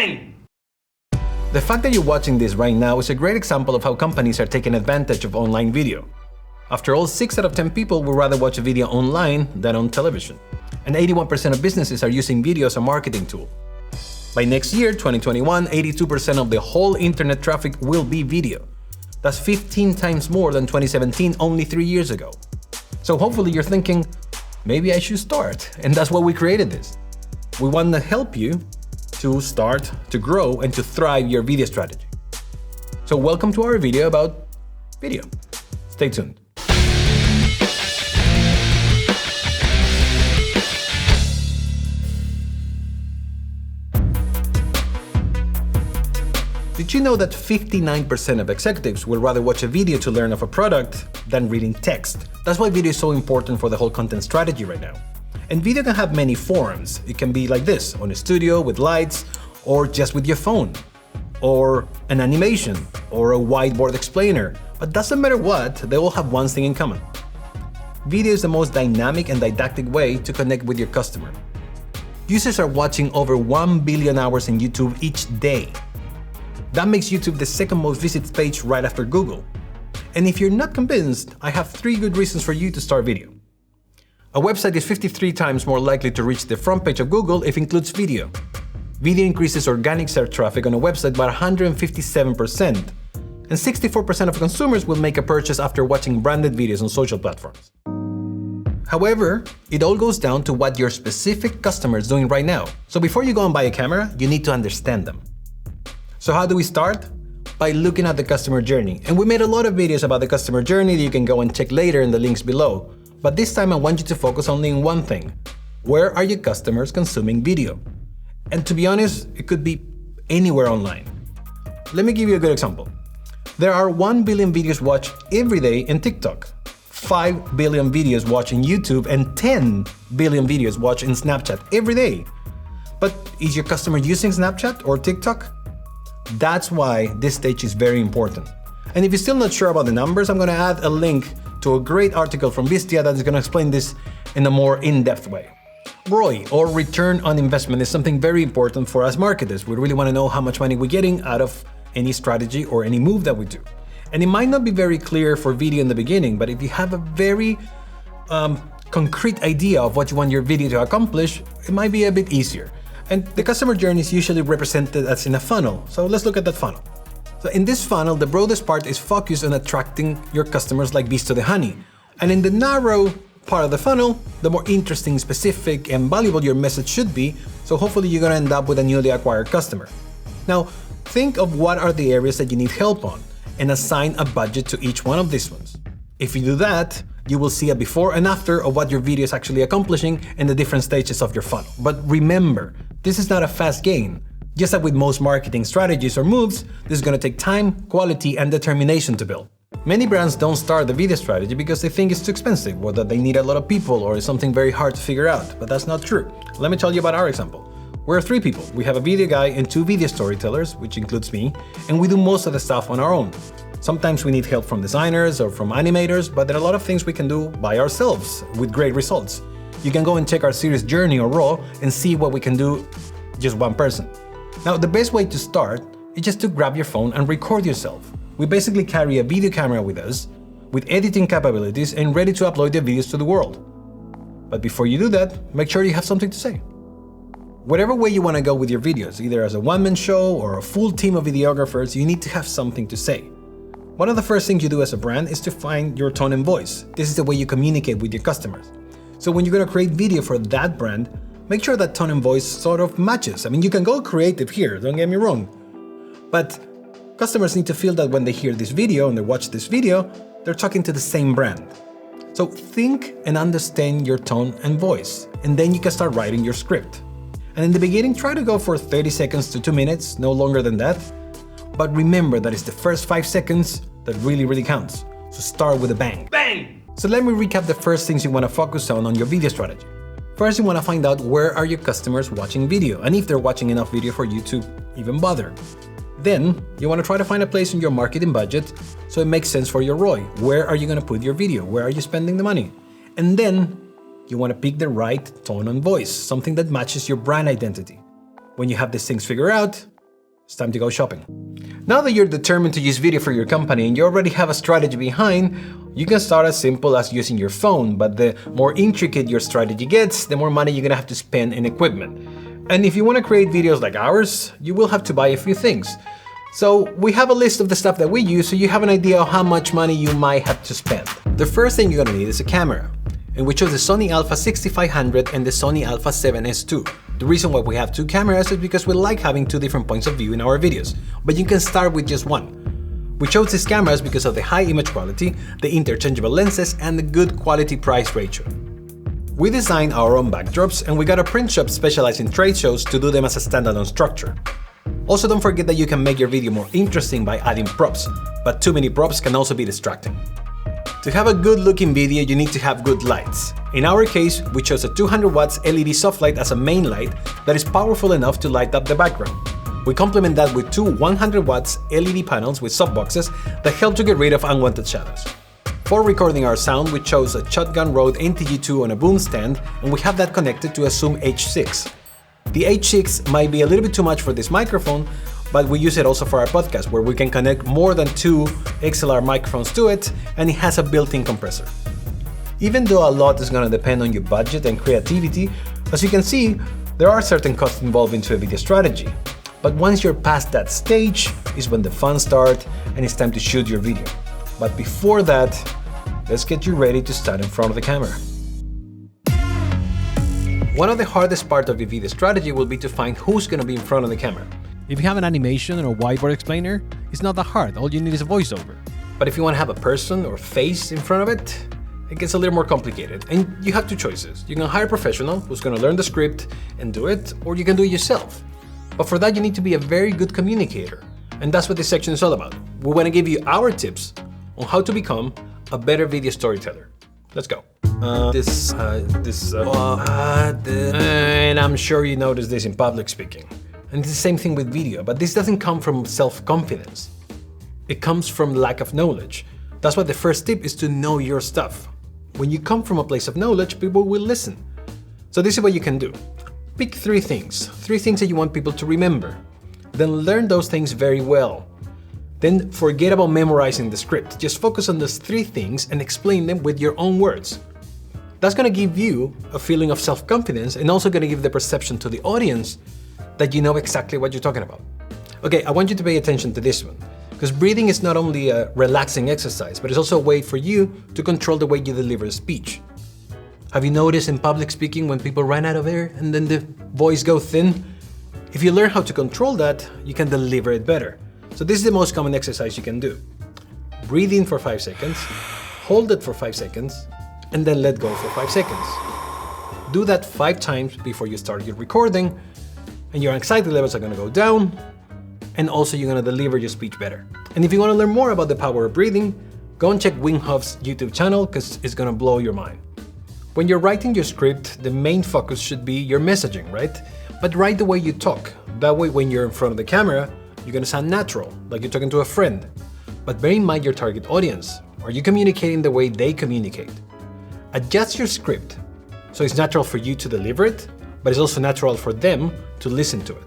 Bang! The fact that you're watching this right now is a great example of how companies are taking advantage of online video. After all, 6 out of 10 people would rather watch a video online than on television. And 81% of businesses are using video as a marketing tool. By next year, 2021, 82% of the whole internet traffic will be video. That's 15 times more than 2017, only 3 years ago. So hopefully you're thinking, maybe I should start. And that's why we created this. We want to help you to start, to grow, and to thrive your video strategy. So welcome to our video about video. Stay tuned. Did you know that 59% of executives will rather watch a video to learn of a product than reading text? That's why video is so important for the whole content strategy right now. And video can have many forms. It can be like this, on a studio with lights, or just with your phone, or an animation, or a whiteboard explainer. But doesn't matter what, they all have one thing in common. Video is the most dynamic and didactic way to connect with your customer. Users are watching over 1 billion hours in YouTube each day. That makes YouTube the second most visited page right after Google. And if you're not convinced, I have 3 good reasons for you to start video. A website is 53 times more likely to reach the front page of Google if it includes video. Video increases organic search traffic on a website by 157%. And 64% of consumers will make a purchase after watching branded videos on social platforms. However, it all goes down to what your specific customer is doing right now. So before you go and buy a camera, you need to understand them. So how do we start? By looking at the customer journey. And we made a lot of videos about the customer journey that you can go and check later in the links below. But this time I want you to focus only on one thing. Where are your customers consuming video? And to be honest, it could be anywhere online. Let me give you a good example. There are 1 billion videos watched every day in TikTok, 5 billion videos watched in YouTube, and 10 billion videos watched in Snapchat every day. But is your customer using Snapchat or TikTok? That's why this stage is very important. And if you're still not sure about the numbers, I'm going to add a link to a great article from Wistia that is going to explain this in a more in-depth way. ROI, or return on investment, is something very important for us marketers. We really want to know how much money we're getting out of any strategy or any move that we do. And it might not be very clear for video in the beginning, but if you have a very concrete idea of what you want your video to accomplish, it might be a bit easier. And the customer journey is usually represented as in a funnel. So let's look at that funnel. So in this funnel, the broadest part is focused on attracting your customers like bees to the honey. And in the narrow part of the funnel, the more interesting, specific, and valuable your message should be. So hopefully you're going to end up with a newly acquired customer. Now, think of what are the areas that you need help on and assign a budget to each one of these ones. If you do that, you will see a before and after of what your video is actually accomplishing in the different stages of your funnel. But remember, this is not a fast gain. Just like with most marketing strategies or moves, this is going to take time, quality, and determination to build. Many brands don't start the video strategy because they think it's too expensive, or that they need a lot of people, or it's something very hard to figure out, but that's not true. Let me tell you about our example. We're 3 people. We have a video guy and 2 video storytellers, which includes me, and we do most of the stuff on our own. Sometimes we need help from designers or from animators, but there are a lot of things we can do by ourselves with great results. You can go and check our series Journey or Raw and see what we can do just one person. Now, the best way to start is just to grab your phone and record yourself. We basically carry a video camera with us, with editing capabilities and ready to upload the videos to the world. But before you do that, make sure you have something to say. Whatever way you want to go with your videos, either as a one-man show or a full team of videographers, you need to have something to say. One of the first things you do as a brand is to find your tone and voice. This is the way you communicate with your customers. So when you're going to create video for that brand, make sure that tone and voice sort of matches. I mean, you can go creative here, don't get me wrong. But customers need to feel that when they hear this video and they watch this video, they're talking to the same brand. So think and understand your tone and voice, and then you can start writing your script. And in the beginning, try to go for 30 seconds to 2 minutes, no longer than that. But remember that it's the first 5 seconds that really counts. So start with a bang. Bang! So let me recap the first things you want to focus on your video strategy. First, you want to find out where are your customers watching video, and if they're watching enough video for you to even bother. Then, you want to try to find a place in your marketing budget so it makes sense for your ROI. Where are you going to put your video? Where are you spending the money? And then, you want to pick the right tone and voice, something that matches your brand identity. When you have these things figured out, It's time to go shopping. Now that you're determined to use video for your company and you already have a strategy behind, you can start as simple as using your phone, but the more intricate your strategy gets, the more money you're gonna have to spend in equipment. And if you wanna create videos like ours, you will have to buy a few things. So we have a list of the stuff that we use so you have an idea of how much money you might have to spend. The first thing you're gonna need is a camera. And we chose the Sony Alpha 6500 and the Sony Alpha 7S II. The reason why we have two cameras is because we like having two different points of view in our videos, but you can start with just one. We chose these cameras because of the high image quality, the interchangeable lenses, and the good quality price ratio. We designed our own backdrops and we got a print shop specialized in trade shows to do them as a standalone structure. Also, don't forget that you can make your video more interesting by adding props, but too many props can also be distracting. To have a good looking video, you need to have good lights. In our case, we chose a 200 watts LED soft light as a main light that is powerful enough to light up the background. We complement that with two 100 watts LED panels with softboxes that help to get rid of unwanted shadows. For recording our sound, we chose a Shotgun Rode NTG2 on a boom stand, and we have that connected to a Zoom H6. The H6 might be a little bit too much for this microphone, but we use it also for our podcast, where we can connect more than two XLR microphones to it, and it has a built-in compressor. Even though a lot is going to depend on your budget and creativity, as you can see, there are certain costs involved into a video strategy. But once you're past that stage is when the fun starts and it's time to shoot your video. But before that, let's get you ready to stand in front of the camera. One of the hardest parts of your video strategy will be to find who's going to be in front of the camera. If you have an animation or a whiteboard explainer, it's not that hard, all you need is a voiceover. But if you want to have a person or face in front of it, it gets a little more complicated. And you have two choices. You can hire a professional who's going to learn the script and do it, or you can do it yourself. But for that, you need to be a very good communicator. And that's what this section is all about. We want to give you our tips on how to become a better video storyteller. Let's go. And I'm sure you noticed this in public speaking. And it's the same thing with video, but this doesn't come from self-confidence. It comes from lack of knowledge. That's why the first tip is to know your stuff. When you come from a place of knowledge, people will listen. So this is what you can do. Pick three things that you want people to remember. Then learn those things very well. Then forget about memorizing the script. Just focus on those three things and explain them with your own words. That's gonna give you a feeling of self-confidence and also gonna give the perception to the audience that you know exactly what you're talking about. Okay, I want you to pay attention to this one, because breathing is not only a relaxing exercise, but it's also a way for you to control the way you deliver a speech. Have you noticed in public speaking when people run out of air and then the voice goes thin? If you learn how to control that, you can deliver it better. So this is the most common exercise you can do. Breathe in for 5 seconds, hold it for 5 seconds, and then let go for 5 seconds. Do that 5 times before you start your recording, and your anxiety levels are gonna go down, and also you're gonna deliver your speech better. And if you wanna learn more about the power of breathing, go and check Wim Hof's YouTube channel, because it's gonna blow your mind. When you're writing your script, the main focus should be your messaging, right? But write the way you talk. That way, when you're in front of the camera, you're gonna sound natural, like you're talking to a friend. But bear in mind your target audience. Are you communicating the way they communicate? Adjust your script so it's natural for you to deliver it, but it's also natural for them to listen to it.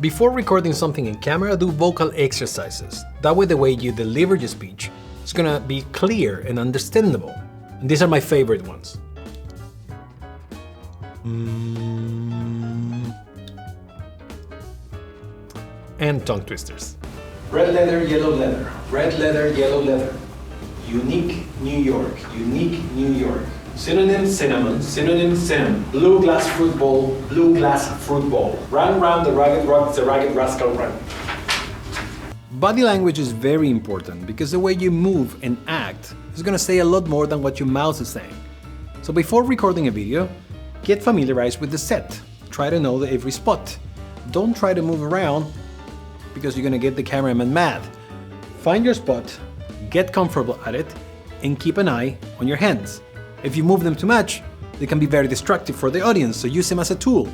Before recording something in camera, do vocal exercises. That way the way you deliver your speech is gonna be clear and understandable. And these are my favorite ones. And tongue twisters. Red leather, yellow leather. Red leather, yellow leather. Unique New York. Unique New York. Synonym cinnamon, synonym cinnamon. Blue glass fruit bowl, blue glass fruit bowl. Run round the ragged rock, the ragged rascal run. Body language is very important because the way you move and act is gonna say a lot more than what your mouth is saying. So before recording a video, get familiarized with the set. Try to know every spot. Don't try to move around because you're gonna get the cameraman mad. Find your spot, get comfortable at it, and keep an eye on your hands. If you move them too much, they can be very destructive for the audience, so use them as a tool.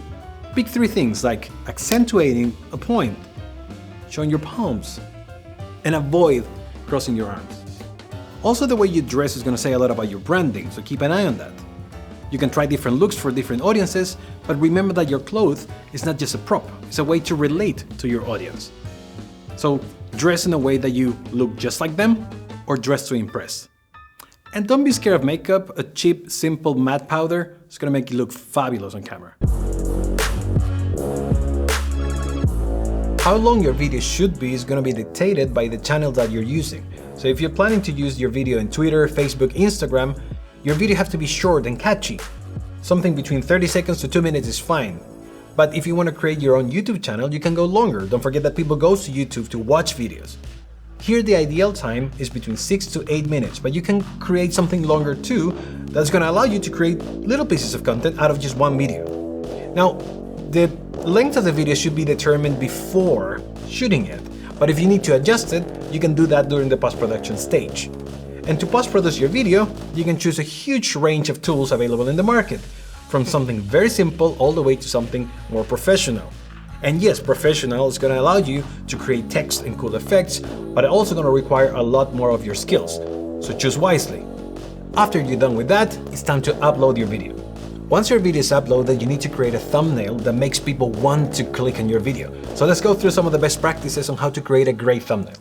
Pick 3 things like accentuating a point, showing your palms, and avoid crossing your arms. Also, the way you dress is going to say a lot about your branding, so keep an eye on that. You can try different looks for different audiences, but remember that your clothes is not just a prop, it's a way to relate to your audience. So dress in a way that you look just like them, or dress to impress. And don't be scared of makeup. A cheap, simple matte powder is gonna make you look fabulous on camera. How long your video should be is gonna be dictated by the channel that you're using. So if you're planning to use your video in Twitter, Facebook, Instagram, your video has to be short and catchy. Something between 30 seconds to 2 minutes is fine. But if you want to create your own YouTube channel, you can go longer. Don't forget that people go to YouTube to watch videos. Here the ideal time is between 6 to 8 minutes, but you can create something longer too that's going to allow you to create little pieces of content out of just one video. Now, the length of the video should be determined before shooting it, but if you need to adjust it, you can do that during the post-production stage. And to post-produce your video, you can choose a huge range of tools available in the market, from something very simple all the way to something more professional. And yes, professional is going to allow you to create text and cool effects, but it's also going to require a lot more of your skills, so choose wisely. After you're done with that, it's time to upload your video. Once your video is uploaded, you need to create a thumbnail that makes people want to click on your video. So let's go through some of the best practices on how to create a great thumbnail.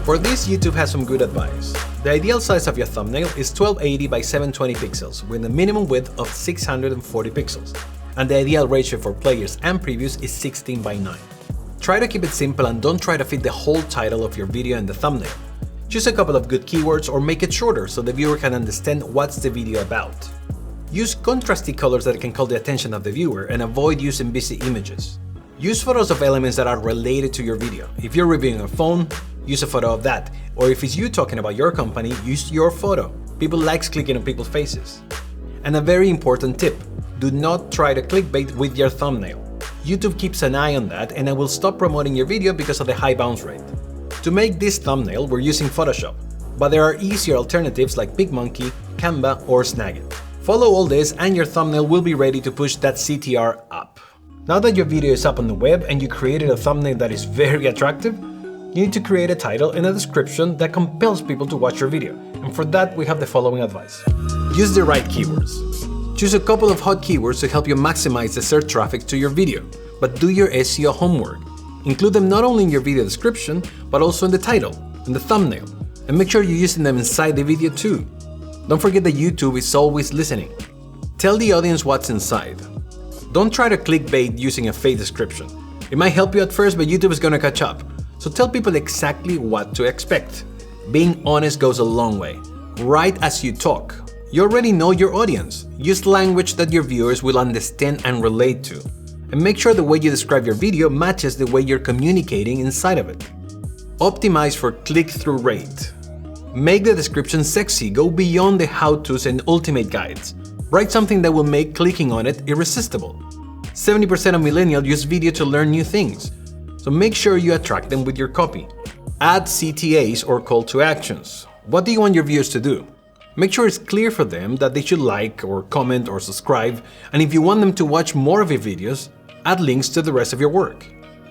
For this, YouTube has some good advice. The ideal size of your thumbnail is 1280 by 720 pixels with a minimum width of 640 pixels. And the ideal ratio for players and previews is 16 by 9. Try to keep it simple and don't try to fit the whole title of your video in the thumbnail. Choose a couple of good keywords or make it shorter so the viewer can understand what's the video about. Use contrasty colors that can call the attention of the viewer and avoid using busy images. Use photos of elements that are related to your video. If you're reviewing a phone, use a photo of that. Or if it's you talking about your company, use your photo. People like clicking on people's faces. And a very important tip, do not try to clickbait with your thumbnail. YouTube keeps an eye on that and I will stop promoting your video because of the high bounce rate. To make this thumbnail, we're using Photoshop, but there are easier alternatives like PicMonkey, Canva, or Snagit. Follow all this and your thumbnail will be ready to push that CTR up. Now that your video is up on the web and you created a thumbnail that is very attractive, you need to create a title and a description that compels people to watch your video. And for that, we have the following advice. Use the right keywords. Choose a couple of hot keywords to help you maximize the search traffic to your video, but do your SEO homework. Include them not only in your video description, but also in the title, in the thumbnail, and make sure you're using them inside the video too. Don't forget that YouTube is always listening. Tell the audience what's inside. Don't try to clickbait using a fake description. It might help you at first, but YouTube is gonna catch up. So tell people exactly what to expect. Being honest goes a long way. Write as you talk. You already know your audience. Use language that your viewers will understand and relate to. And make sure the way you describe your video matches the way you're communicating inside of it. Optimize for click-through rate. Make the description sexy, go beyond the how-tos and ultimate guides. Write something that will make clicking on it irresistible. 70% of millennials use video to learn new things, so make sure you attract them with your copy. Add CTAs or call to actions. What do you want your viewers to do? Make sure it's clear for them that they should like or comment or subscribe, and if you want them to watch more of your videos, add links to the rest of your work.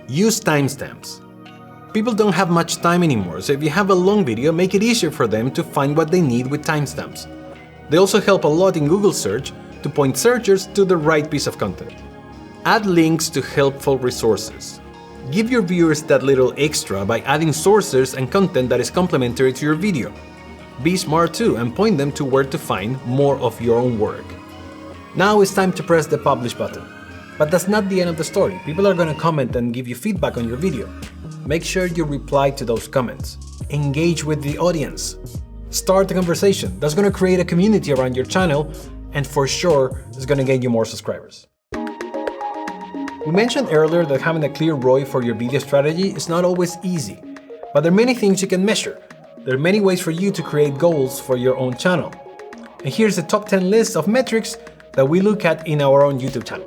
Use timestamps. People don't have much time anymore, so if you have a long video, make it easier for them to find what they need with timestamps. They also help a lot in Google search to point searchers to the right piece of content. Add links to helpful resources. Give your viewers that little extra by adding sources and content that is complementary to your video. Be smart too and point them to where to find more of your own work. Now it's time to press the publish button. But that's not the end of the story. People are going to comment and give you feedback on your video. Make sure you reply to those comments. Engage with the audience. Start a conversation. That's going to create a community around your channel and for sure it's going to get you more subscribers. We mentioned earlier that having a clear ROI for your video strategy is not always easy, but there are many things you can measure. There are many ways for you to create goals for your own channel. And here's the top 10 list of metrics that we look at in our own YouTube channel.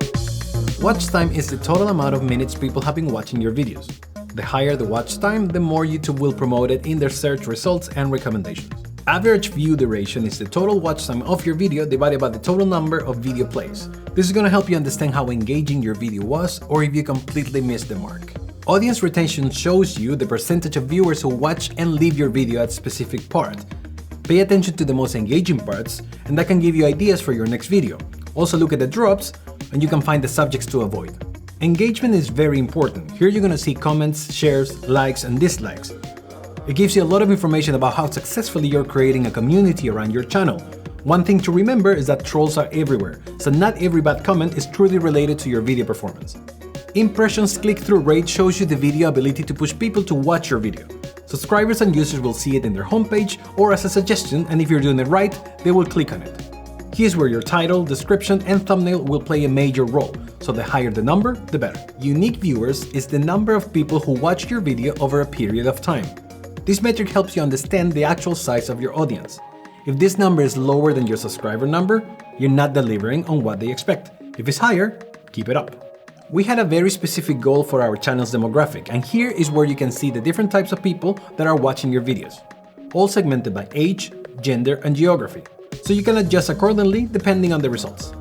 Watch time is the total amount of minutes people have been watching your videos. The higher the watch time, the more YouTube will promote it in their search results and recommendations. Average view duration is the total watch time of your video divided by the total number of video plays. This is going to help you understand how engaging your video was or if you completely missed the mark. Audience retention shows you the percentage of viewers who watch and leave your video at a specific part. Pay attention to the most engaging parts, and that can give you ideas for your next video. Also look at the drops, and you can find the subjects to avoid. Engagement is very important. Here you're gonna see comments, shares, likes, and dislikes. It gives you a lot of information about how successfully you're creating a community around your channel. One thing to remember is that trolls are everywhere, so not every bad comment is truly related to your video performance. Impressions click-through rate shows you the video ability to push people to watch your video. Subscribers and users will see it in their homepage or as a suggestion, and if you're doing it right, they will click on it. Here's where your title, description, and thumbnail will play a major role, so the higher the number, the better. Unique viewers is the number of people who watched your video over a period of time. This metric helps you understand the actual size of your audience. If this number is lower than your subscriber number, you're not delivering on what they expect. If it's higher, keep it up. We had a very specific goal for our channel's demographic, and here is where you can see the different types of people that are watching your videos, all segmented by age, gender, and geography, so you can adjust accordingly depending on the results.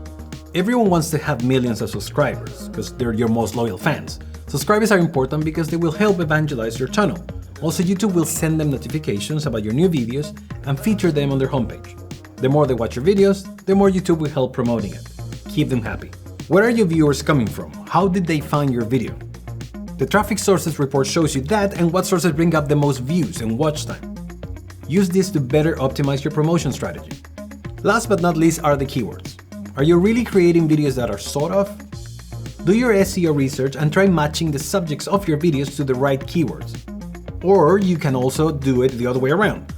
Everyone wants to have millions of subscribers, because they're your most loyal fans. Subscribers are important because they will help evangelize your channel. Also, YouTube will send them notifications about your new videos and feature them on their homepage. The more they watch your videos, the more YouTube will help promoting it. Keep them happy. Where are your viewers coming from? How did they find your video? The traffic sources report shows you that and what sources bring up the most views and watch time. Use this to better optimize your promotion strategy. Last but not least are the keywords. Are you really creating videos that are sought of? Do your SEO research and try matching the subjects of your videos to the right keywords. Or you can also do it the other way around.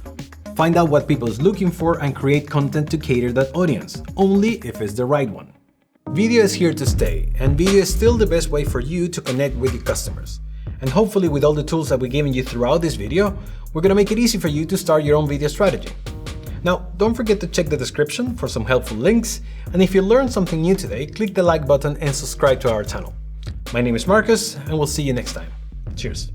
Find out what people is looking for and create content to cater that audience, only if it's the right one. Video is here to stay, and video is still the best way for you to connect with your customers. And hopefully with all the tools that we've given you throughout this video, we're gonna make it easy for you to start your own video strategy. Now, don't forget to check the description for some helpful links, and if you learned something new today, click the like button and subscribe to our channel. My name is Marcus, and we'll see you next time. Cheers.